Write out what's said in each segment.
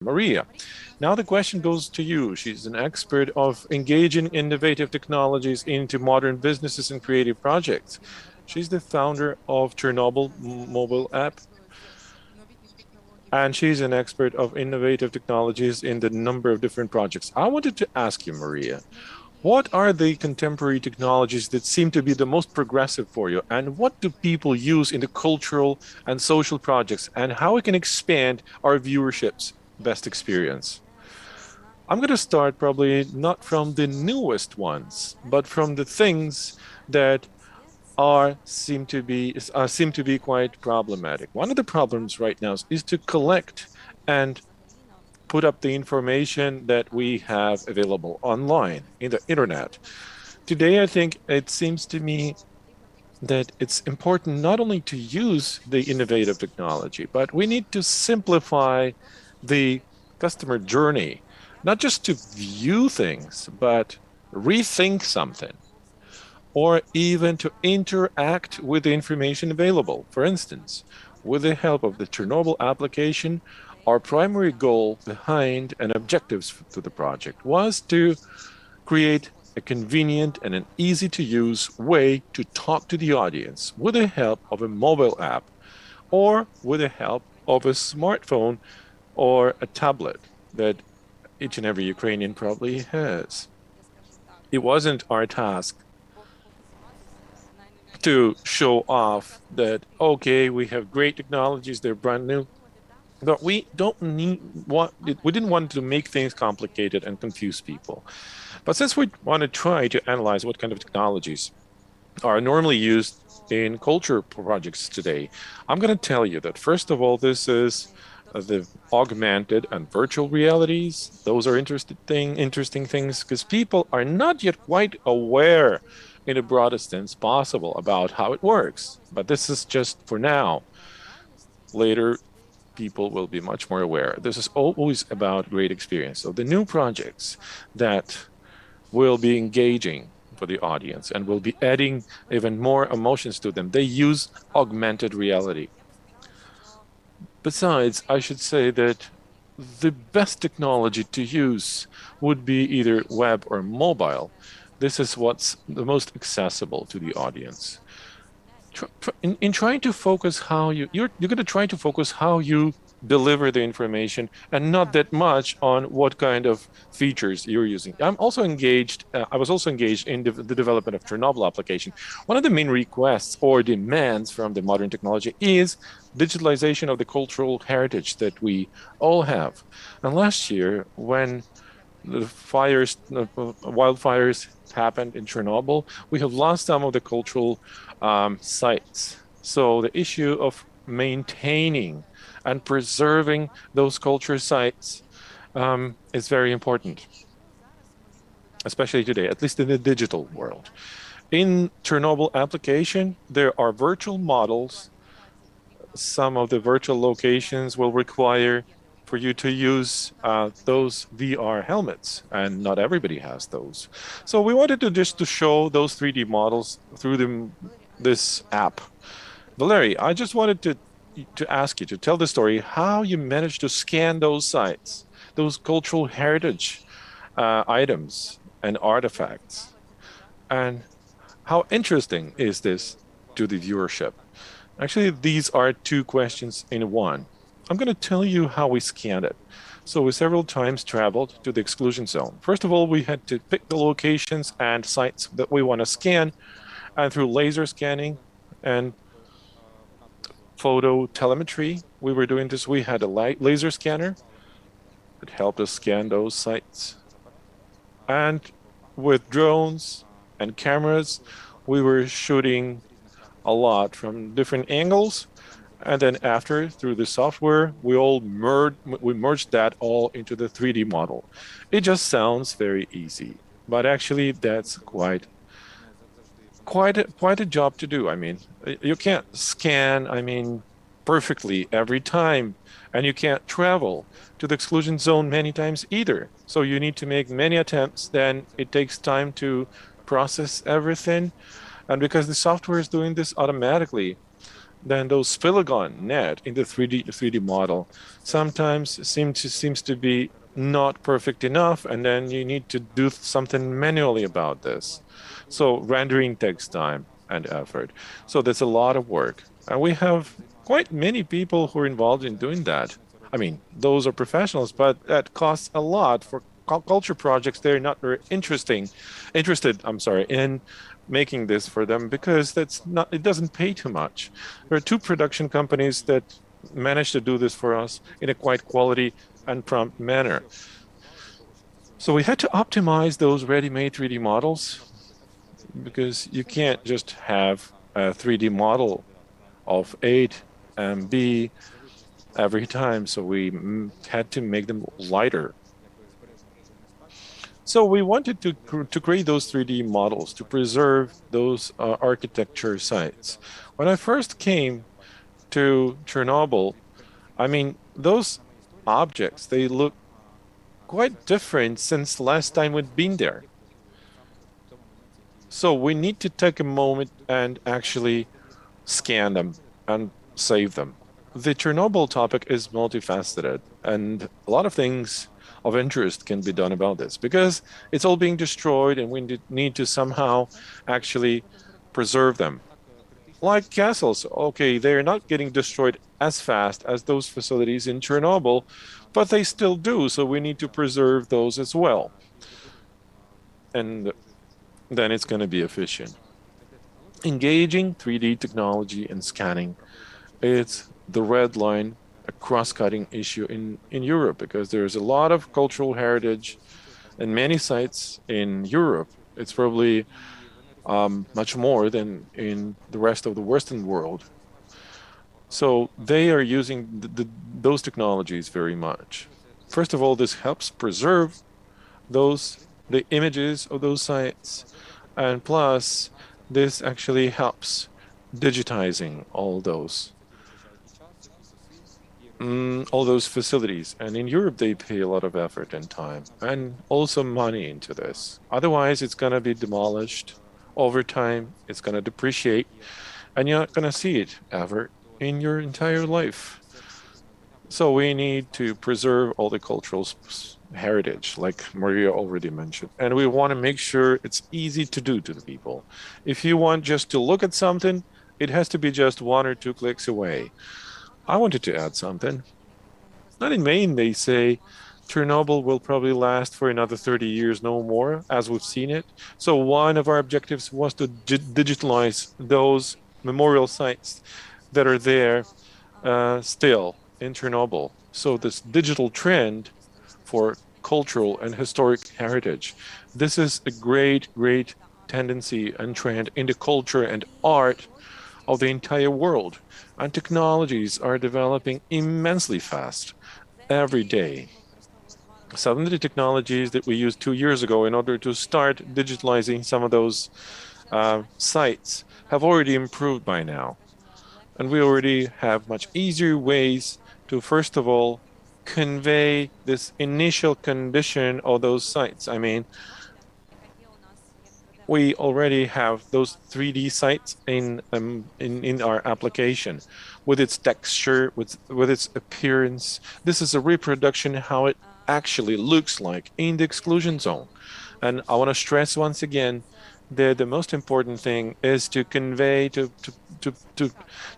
Mariia. Now the question goes to you. She's an expert of engaging innovative technologies into modern businesses and creative projects. She's the founder of Chernobyl mobile app, and she's an expert of innovative technologies in the number of different projects. I wanted to ask you, Mariia, what are the contemporary technologies that seem to be the most progressive for you? And what do people use in the cultural and social projects? And how we can expand our viewership's best experience? I'm going to start probably not from the newest ones, but from the things that seem to be quite problematic. One of the problems right now is to collect and put up the information that we have available online in the internet. Today, I think it seems to me that it's important not only to use the innovative technology, but we need to simplify the customer journey, not just to view things, but rethink something, or even to interact with the information available. For instance, with the help of the Chernobyl application, our primary goal behind and objectives to the project was to create a convenient and an easy-to-use way to talk to the audience with the help of a mobile app or with the help of a smartphone or a tablet that each and every Ukrainian probably has. It wasn't our task to show off that, okay, we have great technologies, they're brand new, but we didn't want to make things complicated and confuse people. But since we want to try to analyze what kind of technologies are normally used in culture projects today, I'm going to tell you that, first of all, this is the augmented and virtual realities. Those are interesting things because people are not yet quite aware in the broadest sense possible about how it works. But this is just for now. Later, people will be much more aware. This is always about great experience. So the new projects that will be engaging for the audience and will be adding even more emotions to them, they use augmented reality. Besides, I should say that the best technology to use would be either web or mobile. This is what's the most accessible to the audience. In trying to focus how you're going to try to focus how you deliver the information and not that much on what kind of features you're using. I was also engaged in the development of Chernobyl application. One of the main requests or demands from the modern technology is digitalization of the cultural heritage that we all have. And last year, when the wildfires happened in Chernobyl, we have lost some of the cultural sites. So the issue of maintaining and preserving those culture sites is very important, especially today, at least in the digital world. In Chernobyl application, there are virtual models. Some of the virtual locations will require for you to use those VR helmets, and not everybody has those. So we wanted to show those 3D models through this app. Valery, I just wanted to ask you to tell the story how you managed to scan those sites, those cultural heritage items and artifacts, and how interesting is this to the viewership? Actually, these are two questions in one. I'm going to tell you how we scanned it. So we several times traveled to the exclusion zone. First of all, we had to pick the locations and sites that we want to scan, and through laser scanning and photo telemetry, we were doing this. We had a laser scanner that helped us scan those sites. And with drones and cameras, we were shooting a lot from different angles. And then after, through the software, we merged that all into the 3D model. It just sounds very easy, but actually that's quite a job to do. I mean, you can't scan, perfectly every time, and you can't travel to the exclusion zone many times either. So you need to make many attempts, then it takes time to process everything. And because the software is doing this automatically, then those polygon net in the 3D model sometimes seems to be not perfect enough, and then you need to do something manually about this. So rendering takes time and effort. So that's a lot of work. And we have quite many people who are involved in doing that. I mean, those are professionals, but that costs a lot for culture projects. They're not very interested, I'm sorry, in making this for them because it doesn't pay too much. There are two production companies that managed to do this for us in a quite quality and prompt manner. So we had to optimize those ready-made 3D models because you can't just have a 3D model of 8 MB every time. So we had to make them lighter. So we wanted to create those 3D models to preserve those architecture sites. When I first came to Chernobyl, I mean, those objects, they look quite different since the last time we'd been there. So we need to take a moment and actually scan them and save them. The Chernobyl topic is multifaceted, and a lot of things of interest can be done about this because it's all being destroyed and we need to somehow actually preserve them. Like castles, okay, they're not getting destroyed as fast as those facilities in Chernobyl, but they still do, so we need to preserve those as well. And then it's going to be efficient. Engaging 3D technology and scanning, it's the red line, a cross-cutting issue in Europe because there's a lot of cultural heritage and many sites in Europe. It's probably much more than in the rest of the Western world. So they are using those technologies very much. First of all, this helps preserve the images of those sites, and plus this actually helps digitizing all those facilities. And in Europe, they pay a lot of effort and time and also money into this. Otherwise, it's going to be demolished over time. It's going to depreciate, and you're not going to see it ever in your entire life. So we need to preserve all the cultural heritage, like Mariia already mentioned. And we want to make sure it's easy to do to the people. If you want just to look at something, it has to be just 1 or 2 clicks away. I wanted to add something. Not in Maine, they say Chernobyl will probably last for another 30 years, no more, as we've seen it. So one of our objectives was to digitalize those memorial sites that are there still in Chernobyl. So this digital trend for cultural and historic heritage, this is a great tendency and trend in the culture and art of the entire world. And technologies are developing immensely fast every day. Some of the technologies that we used 2 years ago in order to start digitalizing some of those sites have already improved by now. And we already have much easier ways to, first of all, convey this initial condition of those sites. I mean, we already have those 3D sites in our application with its texture, with its appearance. This is a reproduction how it actually looks like in the exclusion zone. And I want to stress once again that the most important thing is to convey, to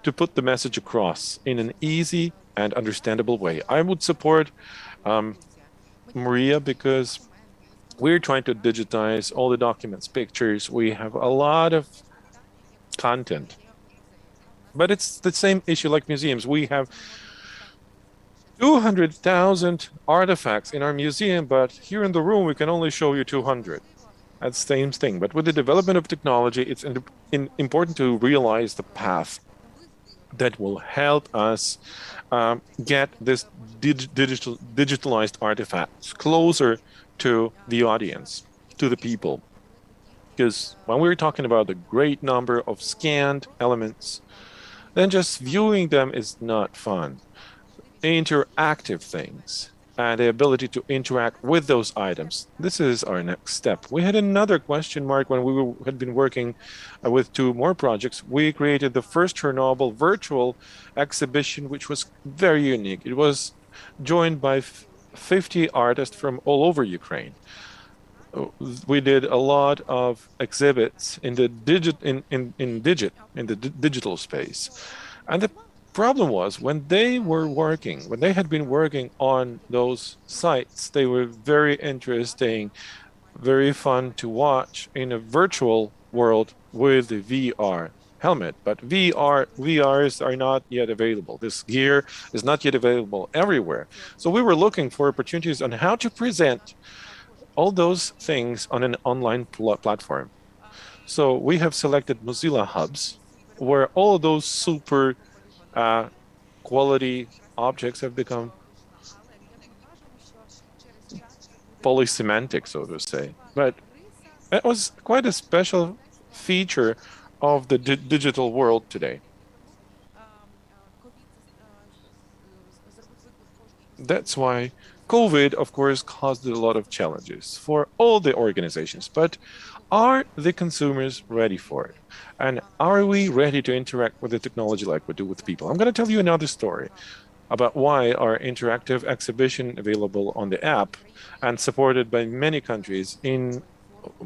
put the message across in an easy and understandable way. I would support Mariia because we're trying to digitize all the documents, pictures. We have a lot of content, but it's the same issue like museums. We have 200,000 artifacts in our museum, but here in the room, we can only show you 200. That's the same thing. But with the development of technology, it's important to realize the path that will help us get this digitalized artifacts closer to the audience, to the people. Because when we're talking about the great number of scanned elements, then just viewing them is not fun. Interactive things and the ability to interact with those items. This is our next step. We had another question mark when we had been working with two more projects. We created the first Chernobyl virtual exhibition, which was very unique. It was joined by 50 artists from all over Ukraine. We did a lot of exhibits in the digital space, and the problem was when they had been working on those sites, they were very interesting, very fun to watch in a virtual world with the VR helmet. But VRs are not yet available. This gear is not yet available everywhere. So we were looking for opportunities on how to present all those things on an online platform. So we have selected Mozilla Hubs, where all of those super quality objects have become polysemantic, so to say. But it was quite a special feature of the digital world today. That's why COVID, of course, caused a lot of challenges for all the organizations. But are the consumers ready for it? And are we ready to interact with the technology like we do with people? I'm going to tell you another story about why our interactive exhibition available on the app and supported by many countries. In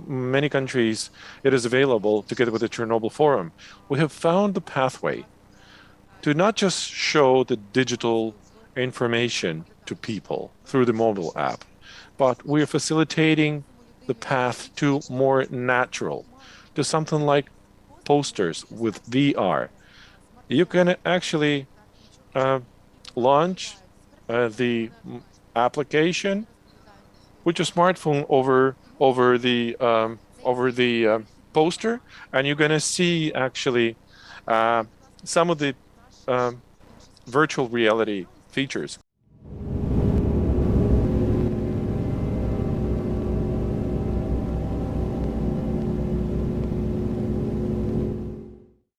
many countries, it is available together with the Chernobyl Forum. We have found the pathway to not just show the digital information to people through the mobile app, but we're facilitating the path to more natural, to something like posters with VR. You can actually launch the application with your smartphone over the poster, and you're going to see actually some of the virtual reality features.